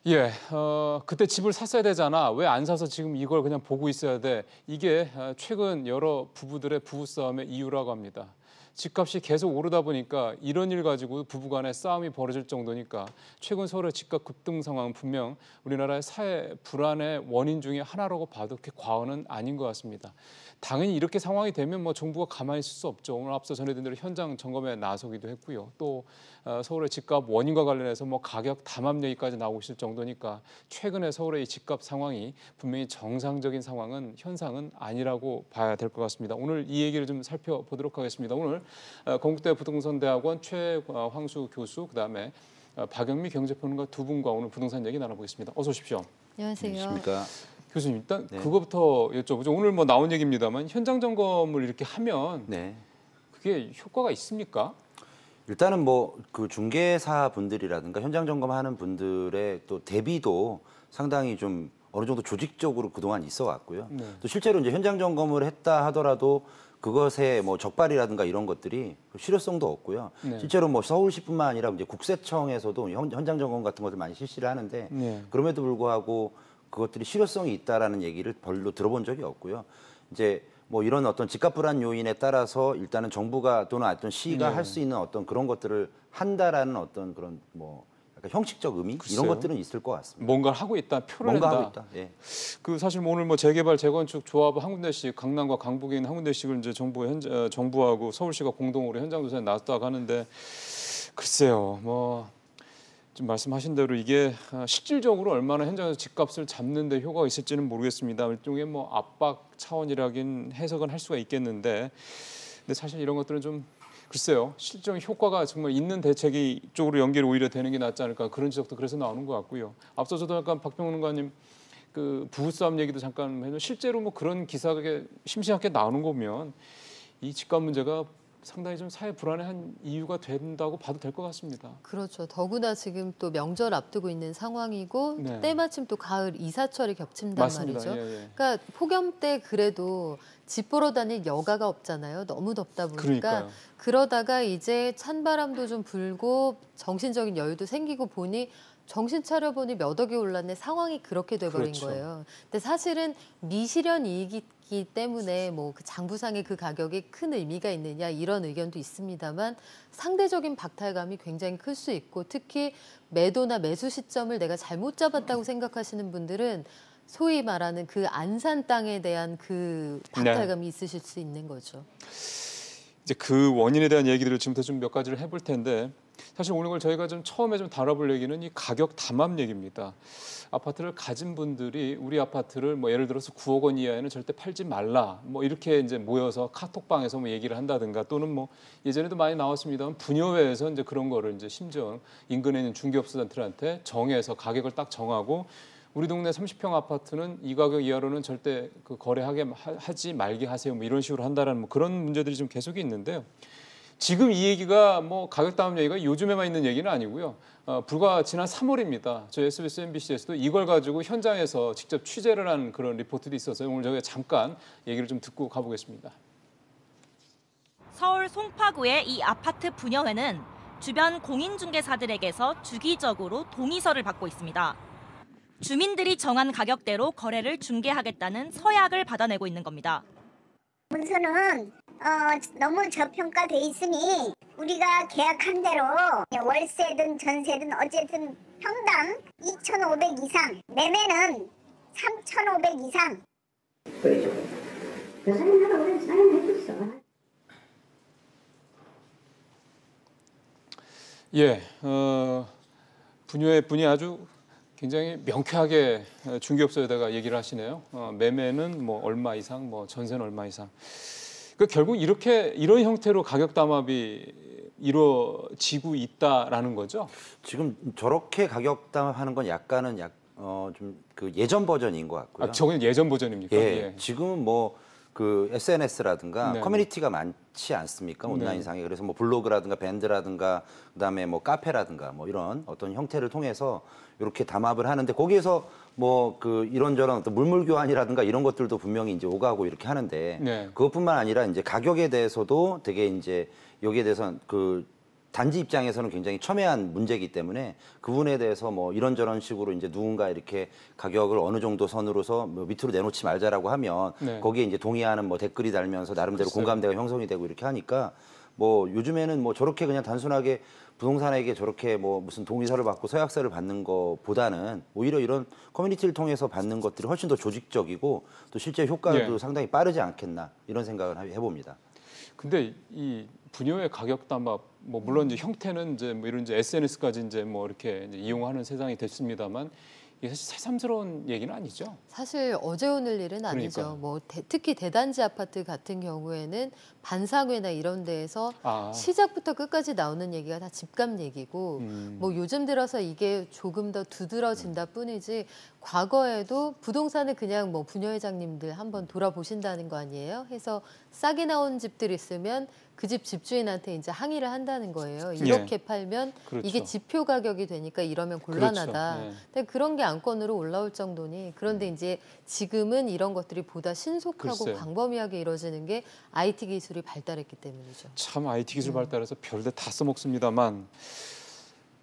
예, 그때 집을 샀어야 되잖아. 왜 안 사서 지금 이걸 그냥 보고 있어야 돼? 이게 최근 여러 부부들의 부부싸움의 이유라고 합니다. 집값이 계속 오르다 보니까 이런 일 가지고 부부간에 싸움이 벌어질 정도니까 최근 서울의 집값 급등 상황은 분명 우리나라의 사회 불안의 원인 중에 하나라고 봐도 그렇게 과언은 아닌 것 같습니다. 당연히 이렇게 상황이 되면 뭐 정부가 가만히 있을 수 없죠. 오늘 앞서 전해드린 대로 현장 점검에 나서기도 했고요. 또 서울의 집값 원인과 관련해서 뭐 가격 담합 얘기까지 나오고 있을 정도니까 최근에 서울의 이 집값 상황이 분명히 정상적인 현상은 아니라고 봐야 될 것 같습니다. 오늘 이 얘기를 좀 살펴보도록 하겠습니다. 오늘 건국대 부동산대학원 최황수 교수, 그다음에 박영미 경제평론가 두 분과 오늘 부동산 얘기 나눠보겠습니다. 어서 오십시오. 안녕하세요. 안녕하십니까. 교수님, 일단 네. 그거부터 여쭤보죠. 오늘 뭐 나온 얘기입니다만 현장 점검을 이렇게 하면 네. 그게 효과가 있습니까? 일단은 뭐 그 중개사 분들이라든가 현장 점검하는 분들의 또 대비도 상당히 좀 어느 정도 조직적으로 그동안 있어 왔고요. 네. 또 실제로 이제 현장 점검을 했다 하더라도 그것의 뭐 적발이라든가 이런 것들이 실효성도 없고요. 네. 실제로 뭐 서울시뿐만 아니라 이제 국세청에서도 현장 점검 같은 것을 많이 실시를 하는데 네. 그럼에도 불구하고 그것들이 실효성이 있다라는 얘기를 별로 들어본 적이 없고요. 이제 뭐 이런 어떤 집값 불안 요인에 따라서 일단은 정부가 또는 어떤 시가 네. 할 수 있는 어떤 그런 것들을 한다라는 어떤 그런 뭐 약간 형식적 의미 글쎄요. 이런 것들은 있을 것 같습니다. 뭔가를 하고 있다, 표를 뭔가 낸다. 하고 있다. 예. 그 사실 뭐 오늘 뭐 재개발 재건축 조합 한 군데씩 강남과 강북에 있는 한 군데씩을 이제 정부하고 서울시가 공동으로 현장 조사에 나섰다고 하는데 글쎄요, 뭐 지금 말씀하신 대로 이게 실질적으로 얼마나 현장에서 집값을 잡는 데 효과가 있을지는 모르겠습니다. 일종의 뭐 압박 차원이라긴 해석은 할 수가 있겠는데, 근데 사실 이런 것들은 좀 글쎄요, 실질적인 효과가 정말 있는 대책이 쪽으로 연결이 오히려 되는 게 낫지 않을까, 그런 지적도 그래서 나오는 것 같고요. 앞서 저도 약간 박평론가님 그 부부싸움 얘기도 잠깐 해도 실제로 뭐 그런 기사가 심심하게 나오는 거 보면 이 집값 문제가 상당히 좀 사회 불안한 이유가 된다고 봐도 될 것 같습니다. 그렇죠. 더구나 지금 또 명절 앞두고 있는 상황이고 네. 때마침 또 가을 이사철이 겹친단 맞습니다. 말이죠. 예, 예. 그러니까 폭염 때 그래도 집 보러 다닐 여가가 없잖아요. 너무 덥다 보니까. 그러니까요. 그러다가 이제 찬바람도 좀 불고 정신적인 여유도 생기고 보니 정신 차려보니 몇 억이 올랐네, 상황이 그렇게 돼버린 그렇죠. 거예요. 근데 사실은 미실현 이익이기 때문에 뭐 그 장부상의 그 가격이 큰 의미가 있느냐 이런 의견도 있습니다만 상대적인 박탈감이 굉장히 클 수 있고 특히 매도나 매수 시점을 내가 잘못 잡았다고 생각하시는 분들은 소위 말하는 그 안산 땅에 대한 그 박탈감이 있으실 수 있는 거죠. 이제 그 원인에 대한 얘기들을 지금부터 좀 몇 가지를 해볼 텐데 사실 오늘 저희가 좀 처음에 좀 다뤄볼 얘기는 이 가격 담합 얘기입니다. 아파트를 가진 분들이 우리 아파트를 뭐 예를 들어서 9억 원 이하에는 절대 팔지 말라, 뭐 이렇게 이제 모여서 카톡방에서 뭐 얘기를 한다든가, 또는 뭐 예전에도 많이 나왔습니다만 분여회에서 이제 그런 거를 이제 심지어 인근에 있는 중개업소들한테 정해서 가격을 딱 정하고 우리 동네 30평 아파트는 이 가격 이하로는 절대 그 하지 말게 하세요, 뭐 이런 식으로 한다라는 뭐 그런 문제들이 좀 계속 있는데요. 지금 이 얘기가 뭐 가격 담합 얘기가 요즘에만 있는 얘기는 아니고요. 불과 지난 3월입니다. 저희 SBS, MBC에서도 이걸 가지고 현장에서 직접 취재를 한 그런 리포트도 있어서요. 오늘 저희가 잠깐 얘기를 좀 듣고 가보겠습니다. 서울 송파구의 이 아파트 분여회는 주변 공인중개사들에게서 주기적으로 동의서를 받고 있습니다. 주민들이 정한 가격대로 거래를 중개하겠다는 서약을 받아내고 있는 겁니다. 문서는 너무 저평가돼 있으니 우리가 계약한 대로 월세든 전세든 어쨌든 평당 2,500 이상, 매매는 3,500 이상. 그렇죠. 여사님하고 그래 사인해줬어. 예, 분여회 분이 아주 굉장히 명쾌하게 중개업소에다가 얘기를 하시네요. 매매는 뭐 얼마 이상, 뭐 전세는 얼마 이상. 그 결국 이런 형태로 가격 담합이 이루어지고 있다라는 거죠. 지금 저렇게 가격 담합하는 건 약간은 좀 그 예전 버전인 것 같고요. 저건 예전 버전입니까? 예. 지금은 뭐 그 SNS라든가 네. 커뮤니티가 많지 않습니까? 온라인상에. 그래서 뭐 블로그라든가 밴드라든가 그다음에 뭐 카페라든가 뭐 이런 어떤 형태를 통해서 이렇게 담합을 하는데 거기에서 뭐 그 이런저런 어떤 물물 교환이라든가 이런 것들도 분명히 이제 오가고 이렇게 하는데 네. 그것뿐만 아니라 이제 가격에 대해서도 되게 이제 여기에 대해서 그 단지 입장에서는 굉장히 첨예한 문제이기 때문에 그 부분에 대해서 뭐 이런저런 식으로 이제 누군가 이렇게 가격을 어느 정도 선으로서 뭐 밑으로 내놓지 말자라고 하면 네. 거기에 이제 동의하는 뭐 댓글이 달면서 나름대로 글쎄요. 공감대가 형성이 되고 이렇게 하니까 뭐 요즘에는 뭐 저렇게 그냥 단순하게 부동산에게 저렇게 뭐 무슨 동의서를 받고 서약서를 받는 것보다는 오히려 이런 커뮤니티를 통해서 받는 것들이 훨씬 더 조직적이고 또 실제 효과도 예. 상당히 빠르지 않겠나 이런 생각을 해봅니다. 근데 이 분요의 가격 담합 뭐 물론 이제 형태는 이제 뭐 이런 이제 SNS까지 이제 뭐 이렇게 이제 이용하는 세상이 됐습니다만 이게 사실 새삼스러운 얘기는 아니죠. 사실 어제 오늘 일은 아니죠. 그러니까요. 뭐 특히 대단지 아파트 같은 경우에는 반상회나 이런 데에서 아. 시작부터 끝까지 나오는 얘기가 다 집값 얘기고 뭐 요즘 들어서 이게 조금 더 두드러진다 뿐이지 과거에도 부동산을 그냥 뭐 부녀회장님들 한번 돌아보신다는 거 아니에요? 해서 싸게 나온 집들 있으면 그 집 집주인한테 이제 항의를 한다는 거예요. 이렇게 팔면 그렇죠. 이게 지표 가격이 되니까 이러면 곤란하다. 그렇죠. 네. 근데 그런 게 안건으로 올라올 정도니 그런데 이제 지금은 이런 것들이 보다 신속하고 글쎄요. 광범위하게 이루어지는 게 IT 기술이 발달했기 때문이죠. 참 IT 기술 발달해서 별데 다 써먹습니다만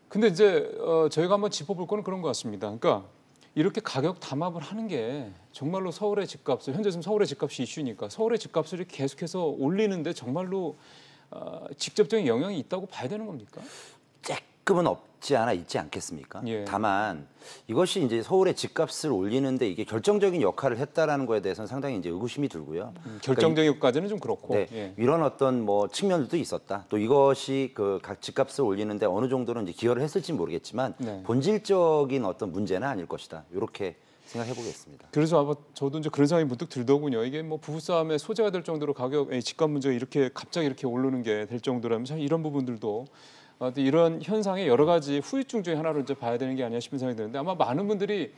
근데 이제 저희가 한번 짚어볼 거는 그런 것 같습니다. 그러니까 이렇게 가격 담합을 하는 게 정말로 서울의 집값을 현재 지금 서울의 집값이 이슈니까 서울의 집값을 계속해서 올리는데 정말로 직접적인 영향이 있다고 봐야 되는 겁니까? 조금은 없지 않아 있지 않겠습니까? 예. 다만 이것이 이제 서울의 집값을 올리는데 이게 결정적인 역할을 했다라는 거에 대해서는 상당히 이제 의구심이 들고요. 결정적인 것까지는 좀 그렇고. 네, 예. 이런 어떤 뭐 측면들도 있었다. 또 이것이 그 각 집값을 올리는데 어느 정도는 이제 기여를 했을지 모르겠지만 네. 본질적인 어떤 문제는 아닐 것이다. 이렇게 생각해 보겠습니다. 그래서 아마 저도 이제 그런 생각이 문득 들더군요. 이게 뭐 부부싸움의 소재가 될 정도로 집값 문제가 이렇게 갑자기 이렇게 오르는 게 될 정도라면 참 이런 부분들도 이런 현상의 여러 가지 후유증 중에 하나로 이제 봐야 되는 게 아니냐 싶은 생각이 드는데 아마 많은 분들이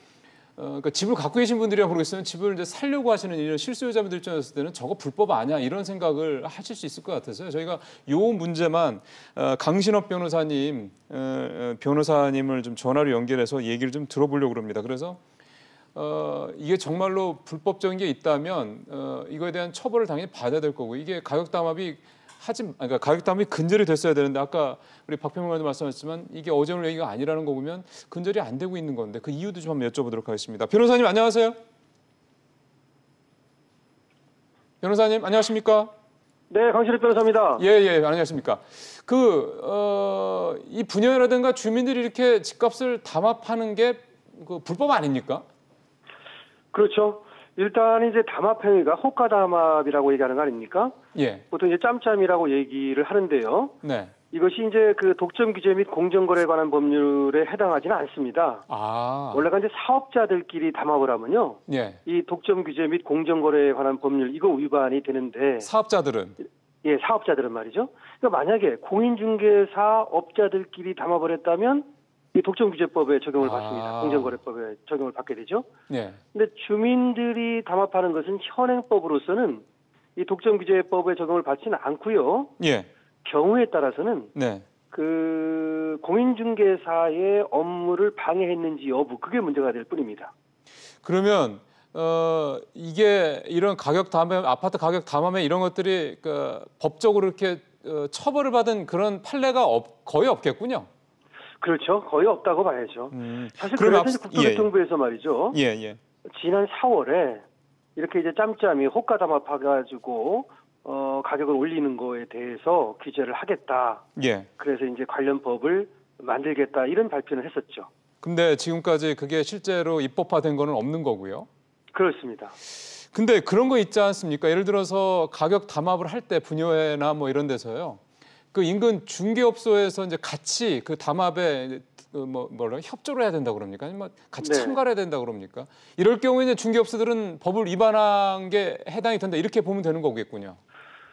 그러니까 집을 갖고 계신 분들이야 모르겠어요. 집을 이제 살려고 하시는 이런 실수요자분들 입장에서 때는 저거 불법 아니야 이런 생각을 하실 수 있을 것 같아서요. 저희가 요 문제만 강신업 변호사님을 좀 전화로 연결해서 얘기를 좀 들어보려고 합니다. 그래서 이게 정말로 불법적인 게 있다면 이거에 대한 처벌을 당연히 받아야 될 거고 이게 가격 담합이 그러니까 가격 담합이 근절이 됐어야 되는데 아까 우리 박평론가도 말씀하셨지만 이게 어제 오늘 얘기가 아니라는 거 보면 근절이 안 되고 있는 건데 그 이유도 좀 한번 여쭤보도록 하겠습니다. 변호사님 안녕하세요. 변호사님 안녕하십니까? 네, 강신업 변호사입니다. 예, 안녕하십니까? 이 분양이라든가 주민들이 이렇게 집값을 담합하는 게 그 불법 아닙니까? 그렇죠. 일단 이제 담합 행위가 호가 담합이라고 얘기하는 거 아닙니까? 예. 보통 이제 짬짬이라고 얘기를 하는데요. 네. 이것이 이제 그 독점 규제 및 공정거래에 관한 법률에 해당하지는 않습니다. 아. 원래가 이제 사업자들끼리 담합을 하면요. 예. 이 독점 규제 및 공정거래에 관한 법률 이거 위반이 되는데 사업자들은 예, 사업자들은 말이죠. 그러니까 만약에 공인중개사 업자들끼리 담합을 했다면 이 독점규제법에 적용을 받습니다. 공정거래법에 적용을 받게 되죠. 예. 근데 주민들이 담합하는 것은 현행법으로서는 이 독점규제법에 적용을 받지는 않고요. 예. 경우에 따라서는 네. 그 공인중개사의 업무를 방해했는지 여부 그게 문제가 될 뿐입니다. 그러면 이게 이런 가격 담합, 아파트 가격 담합에 이런 것들이 그 법적으로 이렇게 처벌을 받은 그런 판례가 거의 없겠군요. 그렇죠. 거의 없다고 봐야죠. 사실 그럼 그래서 국토교통부에서 말이죠. 예. 지난 4월에 이렇게 이제 짬짬이 호가 담합해가지고 가격을 올리는 거에 대해서 규제를 하겠다. 예. 그래서 이제 관련 법을 만들겠다 이런 발표를 했었죠. 근데 지금까지 그게 실제로 입법화된 거는 없는 거고요. 그렇습니다. 근데 그런 거 있지 않습니까? 예를 들어서 가격 담합을 할 때 분여회나 뭐 이런 데서요. 그 인근 중개업소에서 이제 같이 그 담합에 협조를 해야 된다고 그럽니까? 아니면 같이 네. 참가를 해야 된다고 그럽니까? 이럴 경우에 이제 중개업소들은 법을 위반한 게 해당이 된다. 이렇게 보면 되는 거겠군요.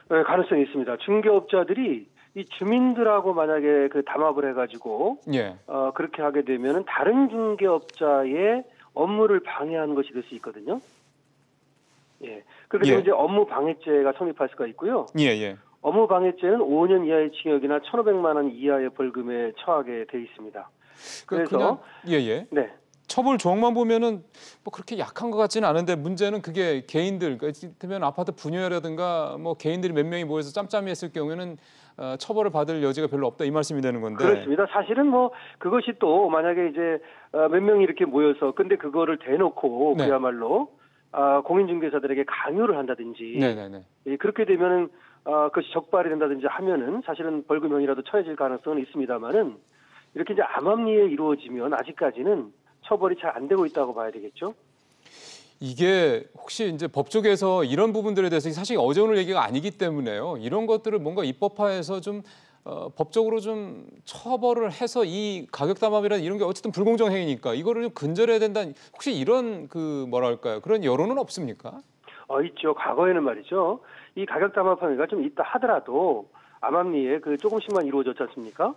네, 가능성이 있습니다. 중개업자들이 이 주민들하고 만약에 그 담합을 해가지고 예. 그렇게 하게 되면은 다른 중개업자의 업무를 방해하는 것이 될 수 있거든요. 예. 그렇게 되면 이제 업무 방해죄가 성립할 수가 있고요. 예. 업무 방해죄는 5년 이하의 징역이나 1,500만 원 이하의 벌금에 처하게 돼 있습니다. 그래서 예. 네. 처벌 조항만 보면은 뭐 그렇게 약한 것 같지는 않은데 문제는 그게 개인들, 그러면 아파트 분유라든가 뭐 개인들이 몇 명이 모여서 짬짬이 했을 경우에는 처벌을 받을 여지가 별로 없다 이 말씀이 되는 건데. 그렇습니다. 사실은 뭐 그것이 또 만약에 이제 몇 명이 이렇게 모여서 근데 그거를 대놓고 네. 그야말로 공인중개사들에게 강요를 한다든지 네네네. 예, 그렇게 되면은 그것이 적발이 된다든지 하면은 사실은 벌금형이라도 처해질 가능성은 있습니다만은 이렇게 이제 암암리에 이루어지면 아직까지는 처벌이 잘 안 되고 있다고 봐야 되겠죠. 이게 혹시 이제 법조계에서 이런 부분들에 대해서 사실 어제 오늘 얘기가 아니기 때문에요. 이런 것들을 뭔가 입법화해서 좀 법적으로 좀 처벌을 해서 이 가격 담합이라는 이런 게 어쨌든 불공정 행위니까 이거를 좀 근절해야 된다. 혹시 이런 그 뭐랄까요? 그런 여론은 없습니까? 있죠. 과거에는 말이죠. 이 가격 담합 행위가 좀 있다 하더라도 암암리에 그 조금씩만 이루어졌지 않습니까?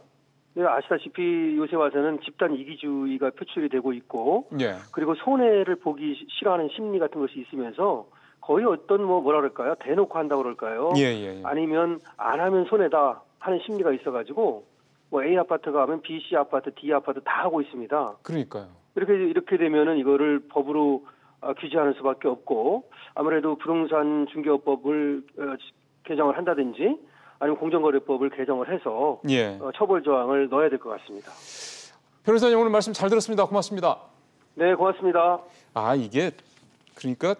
아시다시피 요새 와서는 집단 이기주의가 표출이 되고 있고, 예. 그리고 손해를 보기 싫어하는 심리 같은 것이 있으면서 거의 어떤 뭐라 그럴까요? 대놓고 한다고 그럴까요? 예. 아니면 안 하면 손해다 하는 심리가 있어가지고 뭐 A 아파트가 하면 B, C 아파트, D 아파트 다 하고 있습니다. 그러니까요. 이렇게 되면은 이거를 법으로 규제하는 수밖에 없고 아무래도 부동산 중개업법을 개정을 한다든지 아니면 공정거래법을 개정을 해서 예. 처벌 조항을 넣어야 될 것 같습니다. 변호사님 오늘 말씀 잘 들었습니다. 고맙습니다. 네, 고맙습니다. 이게 그러니까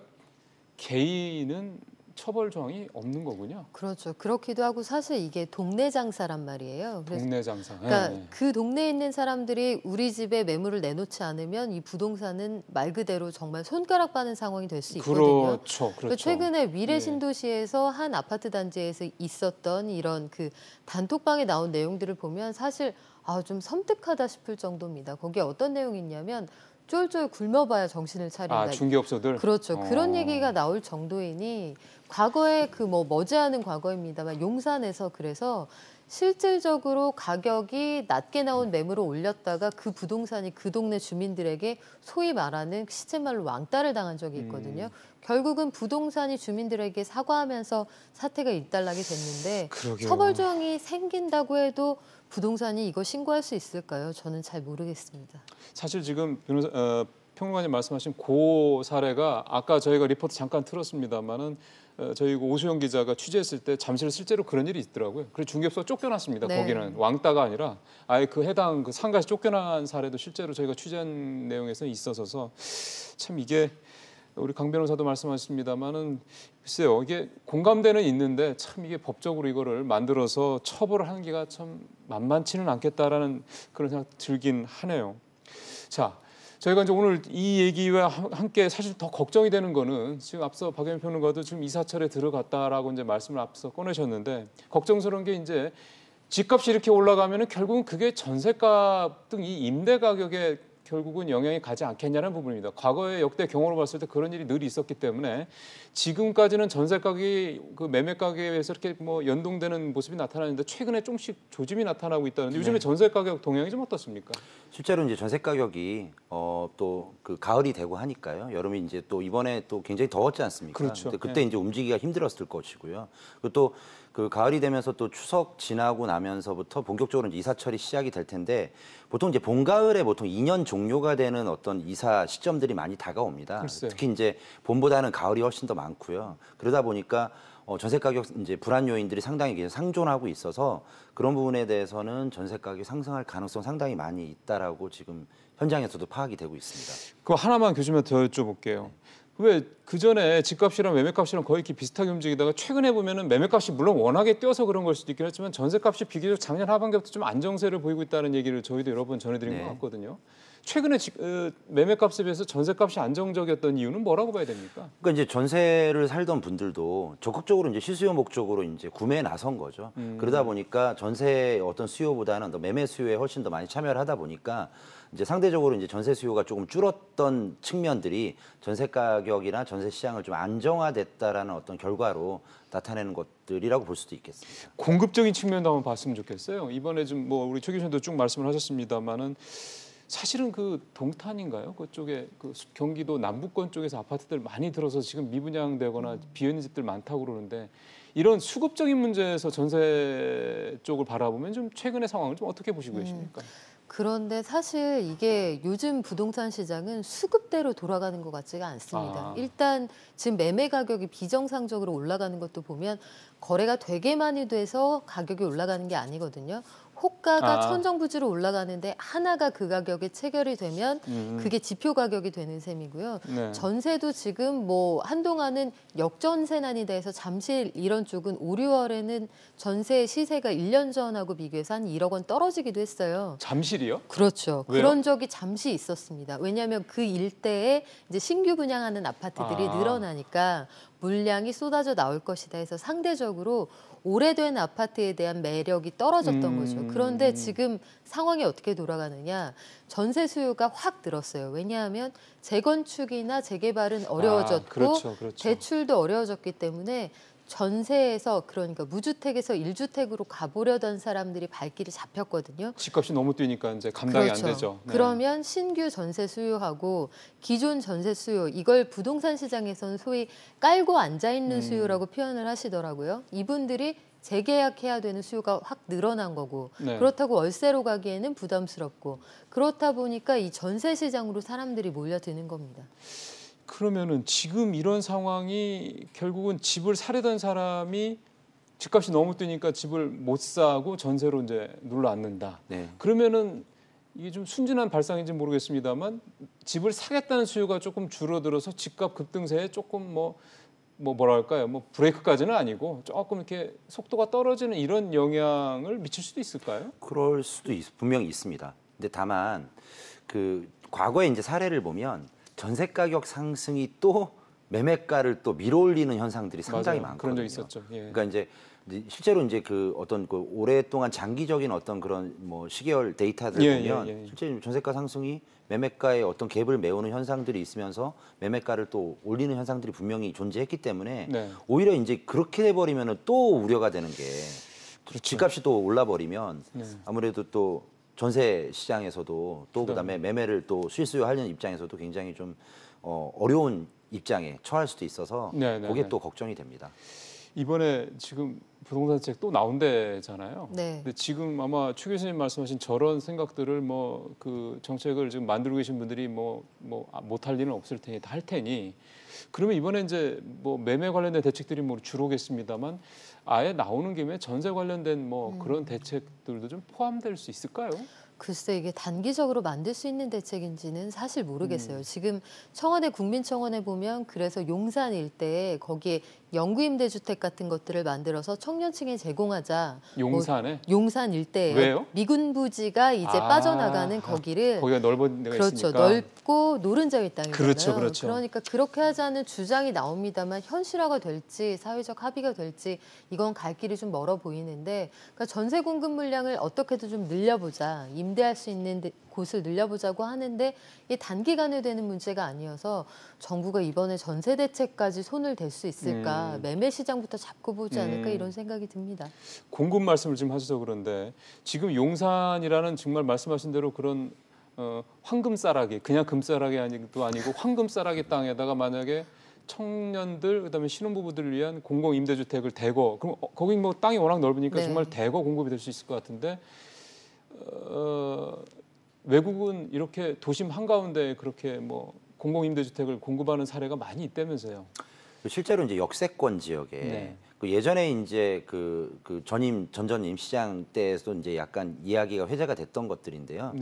개인은 처벌 조항이 없는 거군요. 그렇죠. 그렇기도 하고 사실 이게 동네 장사란 말이에요. 그래서 동네 장사. 그러니까 예. 그 동네에 있는 사람들이 우리 집에 매물을 내놓지 않으면 이 부동산은 말 그대로 정말 손가락 빠는 상황이 될 수 있거든요. 그렇죠. 최근에 위례 신도시에서 한 아파트 단지에서 있었던 이런 그 단톡방에 나온 내용들을 보면 사실 좀 섬뜩하다 싶을 정도입니다. 거기에 어떤 내용이 있냐면 쫄쫄 굶어봐야 정신을 차린다. 중개업소들. 그렇죠. 그런 얘기가 나올 정도이니 과거에 그 머지않은 과거입니다만 용산에서 그래서 실질적으로 가격이 낮게 나온 매물을 올렸다가 그 부동산이 그 동네 주민들에게 소위 말하는 시쳇말로 왕따를 당한 적이 있거든요. 결국은 부동산이 주민들에게 사과하면서 사태가 일단락이 됐는데 그러게요. 처벌 조항이 생긴다고 해도 부동산이 이거 신고할 수 있을까요? 저는 잘 모르겠습니다. 사실 지금 평론가님 말씀하신 그 사례가 아까 저희가 리포트 잠깐 틀었습니다만은 저희 오수영 기자가 취재했을 때 잠실 실제로 그런 일이 있더라고요. 그래서 중개업소가 쫓겨났습니다. 네. 거기는 왕따가 아니라 아예 그 해당 그 상가에서 쫓겨난 사례도 실제로 저희가 취재한 내용에서 있어서 참 이게 우리 강 변호사도 말씀하셨습니다만은 글쎄요 이게 공감대는 있는데 참 이게 법적으로 이거를 만들어서 처벌을 하는 게가 참 만만치는 않겠다라는 그런 생각 들긴 하네요. 자. 저희가 이제 오늘 이 얘기와 함께 사실 더 걱정이 되는 거는 지금 앞서 박영민 평론가도 지금 이사철에 들어갔다라고 이제 말씀을 앞서 꺼내셨는데 걱정스러운 게 이제 집값이 이렇게 올라가면은 결국은 그게 전세값 등 이 임대 가격에 결국은 영향이 가지 않겠냐는 부분입니다. 과거의 역대 경험으로 봤을 때 그런 일이 늘 있었기 때문에 지금까지는 전세 가격이 그 매매 가격에 비해서 이렇게 뭐 연동되는 모습이 나타나는데 최근에 조금씩 조짐이 나타나고 있다는데 요즘에 전세 가격 동향이 좀 어떻습니까? 실제로 이제 전세 가격이 또 그 가을이 되고 하니까요. 여름이 이제 또 이번에 또 굉장히 더웠지 않습니까? 그렇죠. 그때 이제 움직이기가 힘들었을 것이고요. 그리고 또 그 가을이 되면서 또 추석 지나고 나면서부터 본격적으로 이제 이사철이 시작이 될 텐데 보통 이제 봄 가을에 보통 2년 종료가 되는 어떤 이사 시점들이 많이 다가옵니다. 글쎄요. 특히 이제 봄보다는 가을이 훨씬 더 많고요. 그러다 보니까 전세 가격 이제 불안 요인들이 상당히 상존하고 있어서 그런 부분에 대해서는 전세 가격이 상승할 가능성 상당히 많이 있다라고 지금 현장에서도 파악이 되고 있습니다. 그거 하나만 교수님 더 여쭤볼게요. 왜 그 전에 집값이랑 매매값이랑 거의 이렇게 비슷하게 움직이다가 최근에 보면은 매매값이 물론 워낙에 뛰어서 그런 걸 수도 있긴 했지만 전세값이 비교적 작년 하반기부터 좀 안정세를 보이고 있다는 얘기를 저희도 여러 번 전해드린 것 같거든요. 최근에 매매값에 비해서 전세값이 안정적이었던 이유는 뭐라고 봐야 됩니까? 그러니까 이제 전세를 살던 분들도 적극적으로 이제 실수요 목적으로 이제 구매에 나선 거죠. 그러다 보니까 전세 어떤 수요보다는 더 매매 수요에 훨씬 더 많이 참여를 하다 보니까 이제 상대적으로 이제 전세 수요가 조금 줄었던 측면들이 전세 가격이나 전세 시장을 좀 안정화됐다라는 어떤 결과로 나타내는 것들이라고 볼 수도 있겠습니다. 공급적인 측면도 한번 봤으면 좋겠어요. 이번에 좀 뭐 우리 최 교수님도 쭉 말씀을 하셨습니다만은 사실은 그 동탄인가요? 그쪽에 그 경기도 남부권 쪽에서 아파트들 많이 들어서 지금 미분양되거나 비어있는 집들 많다고 그러는데 이런 수급적인 문제에서 전세 쪽을 바라보면 좀 최근의 상황을 좀 어떻게 보시고 계십니까? 그런데 사실 이게 요즘 부동산 시장은 수급대로 돌아가는 것 같지가 않습니다. 일단 지금 매매 가격이 비정상적으로 올라가는 것도 보면 거래가 되게 많이 돼서 가격이 올라가는 게 아니거든요. 호가가 천정부지로 올라가는데 하나가 그 가격에 체결이 되면 그게 지표 가격이 되는 셈이고요. 네. 전세도 지금 뭐 한동안은 역전세난이 돼서 잠실 이런 쪽은 5, 6월에는 전세 시세가 1년 전하고 비교해서 한 1억 원 떨어지기도 했어요. 잠실이요? 그렇죠. 왜요? 그런 적이 잠시 있었습니다. 왜냐하면 그 일대에 이제 신규 분양하는 아파트들이 늘어나니까 물량이 쏟아져 나올 것이다 해서 상대적으로 오래된 아파트에 대한 매력이 떨어졌던 거죠. 그런데 지금 상황이 어떻게 돌아가느냐. 전세 수요가 확 늘었어요. 왜냐하면 재건축이나 재개발은 어려워졌고 그렇죠. 대출도 어려워졌기 때문에 전세에서 그러니까 무주택에서 1주택으로 가보려던 사람들이 발길이 잡혔거든요. 집값이 너무 뛰니까 이제 감당이 그렇죠. 안 되죠. 네. 그러면 신규 전세 수요하고 기존 전세 수요 이걸 부동산 시장에서는 소위 깔고 앉아있는 수요라고 표현을 하시더라고요. 이분들이 재계약해야 되는 수요가 확 늘어난 거고 네. 그렇다고 월세로 가기에는 부담스럽고 그렇다 보니까 이 전세 시장으로 사람들이 몰려드는 겁니다. 그러면은 지금 이런 상황이 결국은 집을 사려던 사람이 집값이 너무 뛰니까 집을 못 사고 전세로 이제 눌러 앉는다. 네. 그러면은 이게 좀 순진한 발상인지 모르겠습니다만 집을 사겠다는 수요가 조금 줄어들어서 집값 급등세에 조금 뭐랄까요? 뭐 브레이크까지는 아니고 조금 이렇게 속도가 떨어지는 이런 영향을 미칠 수도 있을까요? 그럴 수도 분명히 있습니다. 근데 다만 그 과거에 이제 사례를 보면 전세 가격 상승이 또 매매가를 또 밀어올리는 현상들이 상당히 맞아요. 많거든요. 그런 적 있었죠. 예. 그러니까 이제 실제로 이제 그 어떤 그 오랫동안 장기적인 어떤 그런 뭐 시계열 데이터들 보면 실제 전세가 상승이 매매가의 어떤 갭을 메우는 현상들이 있으면서 매매가를 또 올리는 현상들이 분명히 존재했기 때문에 오히려 이제 그렇게 돼버리면은 또 우려가 되는 게 그렇죠. 집값이 또 올라버리면 아무래도 또 전세 시장에서도 또 그다음에 매매를 또 수요하려는 입장에서도 굉장히 좀 어려운 입장에 처할 수도 있어서 그게 또 걱정이 됩니다. 이번에 지금 부동산 책 또 나온대잖아요. 네. 근데 지금 아마 최 교수님 말씀하신 저런 생각들을 그 정책을 지금 만들고 계신 분들이 못할 일은 없을 테니 다 할 테니 그러면 이번에 이제 매매 관련된 대책들이 주로 오겠습니다만 아예 나오는 김에 전세 관련된 그런 대책들도 좀 포함될 수 있을까요? 글쎄 이게 단기적으로 만들 수 있는 대책인지는 사실 모르겠어요. 지금 청와대 국민청원에 보면 그래서 용산 일대에 거기에 영구임대주택 같은 것들을 만들어서 청년층에 제공하자. 용산에? 용산 일대에. 왜요? 미군 부지가 이제 빠져나가는 거기를. 거기가 넓은 데가 그렇죠. 있으니까. 넓고 노른자의 땅이잖아요. 그렇죠. 그러니까 그렇게 하자는 주장이 나옵니다만 현실화가 될지 사회적 합의가 될지 이건 갈 길이 좀 멀어 보이는데 그러니까 전세 공급 물량을 어떻게든 좀 늘려보자. 임대할 수 있는 곳을 늘려보자고 하는데 이 단기간에 되는 문제가 아니어서 정부가 이번에 전세 대책까지 손을 댈 수 있을까 매매 시장부터 잡고 보지 않을까 이런 생각이 듭니다. 공급 말씀을 지금 하셔서 그런데 지금 용산이라는 정말 말씀하신 대로 그런 황금싸라기 그냥 금싸라기 아니고 황금싸라기 땅에다가 만약에 청년들 그다음에 신혼부부들을 위한 공공임대주택을 대거 그럼 거기 땅이 워낙 넓으니까 정말 대거 공급이 될 수 있을 것 같은데 외국은 이렇게 도심 한가운데 그렇게 공공임대주택을 공급하는 사례가 많이 있다면서요. 실제로 이제 역세권 지역에 그 예전에 이제 그 전전임 시장 때에서도 이제 약간 이야기가 회자가 됐던 것들인데요.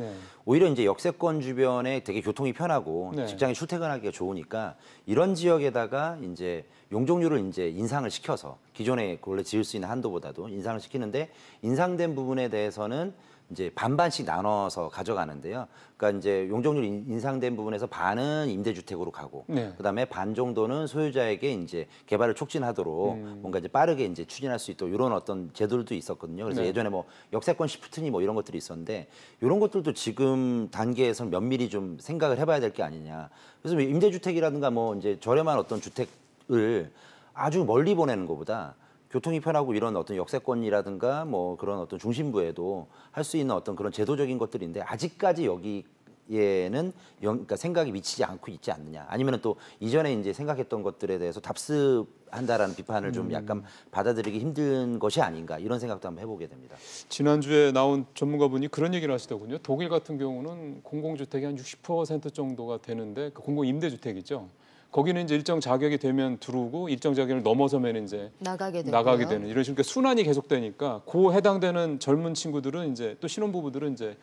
오히려 이제 역세권 주변에 되게 교통이 편하고 직장에 출퇴근하기가 좋으니까 이런 지역에다가 이제 용적률을 이제 인상을 시켜서 기존에 원래 지을 수 있는 한도보다도 인상을 시키는데 인상된 부분에 대해서는 이제 반반씩 나눠서 가져가는데요. 그러니까 이제 용적률 인상된 부분에서 반은 임대주택으로 가고, 그다음에 반 정도는 소유자에게 이제 개발을 촉진하도록 뭔가 이제 빠르게 이제 추진할 수 있도록 이런 어떤 제도들도 있었거든요. 그래서 예전에 역세권 시프트니 이런 것들이 있었는데 이런 것들도 지금 단계에서 면밀히 좀 생각을 해봐야 될 게 아니냐. 그래서 임대주택이라든가 이제 저렴한 어떤 주택을 아주 멀리 보내는 것보다 교통이 편하고 이런 어떤 역세권이라든가 그런 어떤 중심부에도 할 수 있는 어떤 그런 제도적인 것들인데 아직까지 여기 그러니까 생각이 미치지 않고 있지 않느냐. 아니면 또 이전에 이제 생각했던 것들에 대해서 답습한다라는 비판을 좀 약간 받아들이기 힘든 것이 아닌가 이런 생각도 한번 해보게 됩니다. 지난주에 나온 전문가분이 그런 얘기를 하시더군요. 독일 같은 경우는 공공주택이 한 60% 정도가 되는데 그 공공임대주택이죠. 거기는 이제 일정 자격이 되면 들어오고 일정 자격을 넘어서면 이제 나가게 되는 이런 식으로 순환이 계속되니까 그 해당되는 젊은 친구들은 이제 또 신혼부부들은 이제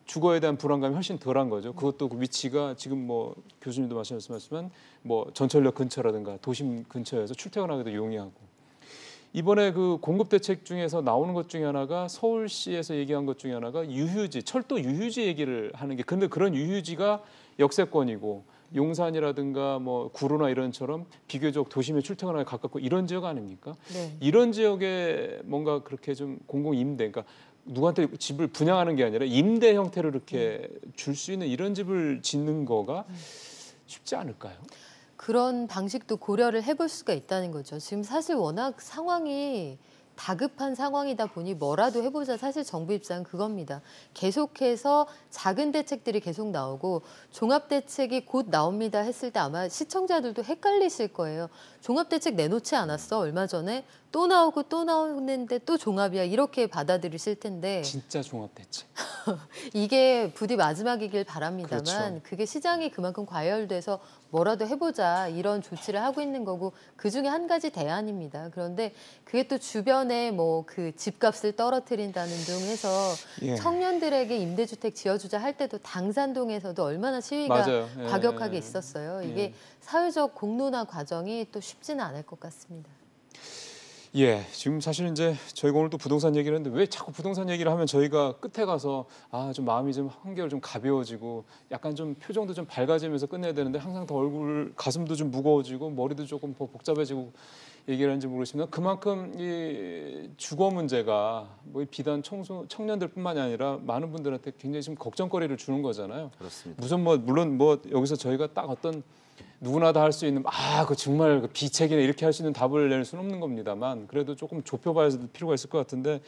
주거에 대한 불안감이 훨씬 덜한 거죠. 그것도 그 위치가 지금 뭐 교수님도 말씀하셨지만 뭐 전철역 근처라든가 도심 근처에서 출퇴근하기도 용이하고 이번에 그 공급 대책 중에서 나오는 것 중에 하나가 서울시에서 얘기한 것 중에 하나가 유휴지, 철도 유휴지 얘기를 하는 게 근데 그런 유휴지가 역세권이고 용산이라든가 뭐 구로나 이런처럼 비교적 도심에 출퇴근하기 가깝고 이런 지역 아닙니까? 네. 이런 지역에 뭔가 그렇게 좀 공공 임대, 그러니까 누구한테 집을 분양하는 게 아니라 임대 형태로 이렇게 줄 수 있는 이런 집을 짓는 거가 쉽지 않을까요? 그런 방식도 고려를 해볼 수가 있다는 거죠. 지금 사실 워낙 상황이 다급한 상황이다 보니 뭐라도 해보자. 사실 정부 입장은 그겁니다. 계속해서 작은 대책들이 계속 나오고 종합대책이 곧 나옵니다 했을 때 아마 시청자들도 헷갈리실 거예요. 종합대책 내놓지 않았어? 얼마 전에 또 나오고 또 나오는데 또 종합이야. 이렇게 받아들이실 텐데. 진짜 종합대책. 이게 부디 마지막이길 바랍니다만 그렇죠. 그게 시장이 그만큼 과열돼서 뭐라도 해보자 이런 조치를 하고 있는 거고 그중에 한 가지 대안입니다. 그런데 그게 또 주변에 뭐 그 집값을 떨어뜨린다는 등 해서 예. 청년들에게 임대주택 지어주자 할 때도 당산동에서도 얼마나 시위가 맞아요. 예. 과격하게 있었어요. 이게 예. 사회적 공론화 과정이 또 쉽지는 않을 것 같습니다. 예, 지금 사실 이제 저희가 오늘 또 부동산 얘기를 했는데 왜 자꾸 부동산 얘기를 하면 저희가 끝에 가서 좀 마음이 좀 한결 좀 가벼워지고 약간 좀 표정도 좀 밝아지면서 끝내야 되는데 항상 더 가슴도 좀 무거워지고 머리도 조금 더 복잡해지고 얘기를 하는지 모르겠습니다. 그만큼 이 주거 문제가 뭐 비단 청년들뿐만이 아니라 많은 분들한테 굉장히 좀 걱정거리를 주는 거잖아요. 그렇습니다. 물론 여기서 저희가 딱 어떤 누구나 다 할 수 있는 그 정말 그 비책이네 이렇게 할 수 있는 답을 낼 수는 없는 겁니다만 그래도 조금 좁혀봐야 될 필요가 있을 것 같은데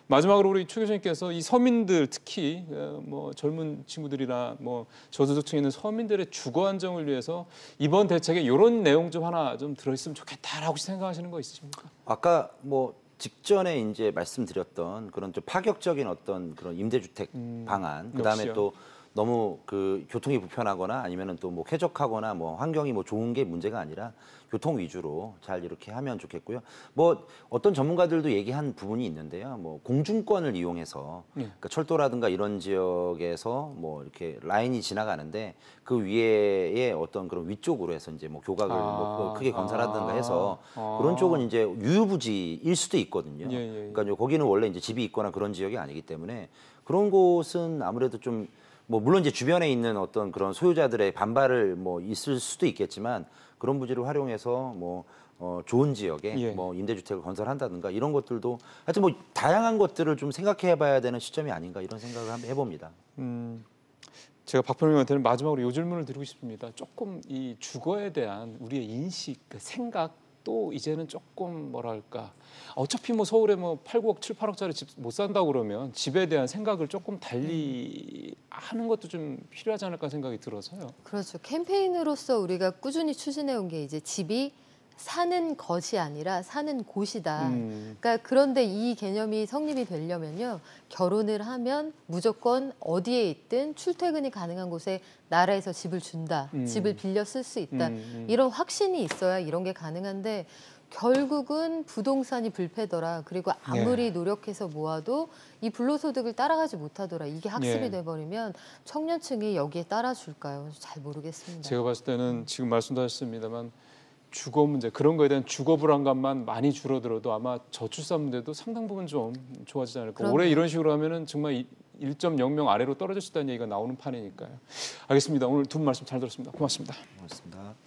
마지막으로 우리 최 교수님께서 이 서민들 특히 뭐 젊은 친구들이나 뭐 저소득층에 있는 서민들의 주거 안정을 위해서 이번 대책에 이런 내용 좀 하나 좀 들어있으면 좋겠다라고 생각하시는 거 있으십니까? 아까 뭐 직전에 이제 말씀드렸던 그런 좀 파격적인 어떤 그런 임대주택 방안, 그다음에 역시요. 또 너무 그 교통이 불편하거나 아니면은 또 뭐 쾌적하거나 뭐 환경이 뭐 좋은 게 문제가 아니라 교통 위주로 잘 이렇게 하면 좋겠고요. 뭐 어떤 전문가들도 얘기한 부분이 있는데요. 뭐 공중권을 이용해서 그러니까 철도라든가 이런 지역에서 뭐 이렇게 라인이 지나가는데 그 위에 어떤 그런 위쪽으로 해서 이제 뭐 교각을 뭐 크게 건설하든가 해서 그런 쪽은 이제 유유부지일 수도 있거든요. 그러니까 거기는 원래 이제 집이 있거나 그런 지역이 아니기 때문에 그런 곳은 아무래도 좀 뭐 물론 이제 주변에 있는 어떤 그런 소유자들의 반발을 뭐 있을 수도 있겠지만 그런 부지를 활용해서 뭐 좋은 지역에 뭐 임대주택을 건설한다든가 이런 것들도 하여튼 뭐 다양한 것들을 좀 생각해봐야 되는 시점이 아닌가 이런 생각을 한번 해봅니다. 제가 박 변호사님한테는 마지막으로 이 질문을 드리고 싶습니다. 조금 이 주거에 대한 우리의 인식, 그 생각 또 이제는 조금 뭐랄까 어차피 뭐 서울에 뭐 8, 9억, 7, 8억짜리 집 못 산다고 그러면 집에 대한 생각을 조금 달리 하는 것도 좀 필요하지 않을까 생각이 들어서요. 그렇죠. 캠페인으로서 우리가 꾸준히 추진해 온 게 이제 집이 사는 것이 아니라 사는 곳이다. 그러니까 그런데 이 개념이 성립이 되려면요. 결혼을 하면 무조건 어디에 있든 출퇴근이 가능한 곳에 나라에서 집을 준다. 집을 빌려 쓸 수 있다. 이런 확신이 있어야 이런 게 가능한데 결국은 부동산이 불패더라. 그리고 아무리 노력해서 모아도 이 불로소득을 따라가지 못하더라. 이게 학습이 돼버리면 청년층이 여기에 따라줄까요? 잘 모르겠습니다. 제가 봤을 때는 지금 말씀도 하셨습니다만 주거 문제 그런 거에 대한 주거 불안감만 많이 줄어들어도 아마 저출산 문제도 상당 부분 좀 좋아지지 않을까. 그럼요. 올해 이런 식으로 하면은 정말 1.00 아래로 떨어질 수 있다는 얘기가 나오는 판이니까요. 알겠습니다. 오늘 두 분 말씀 잘 들었습니다. 고맙습니다. 고맙습니다.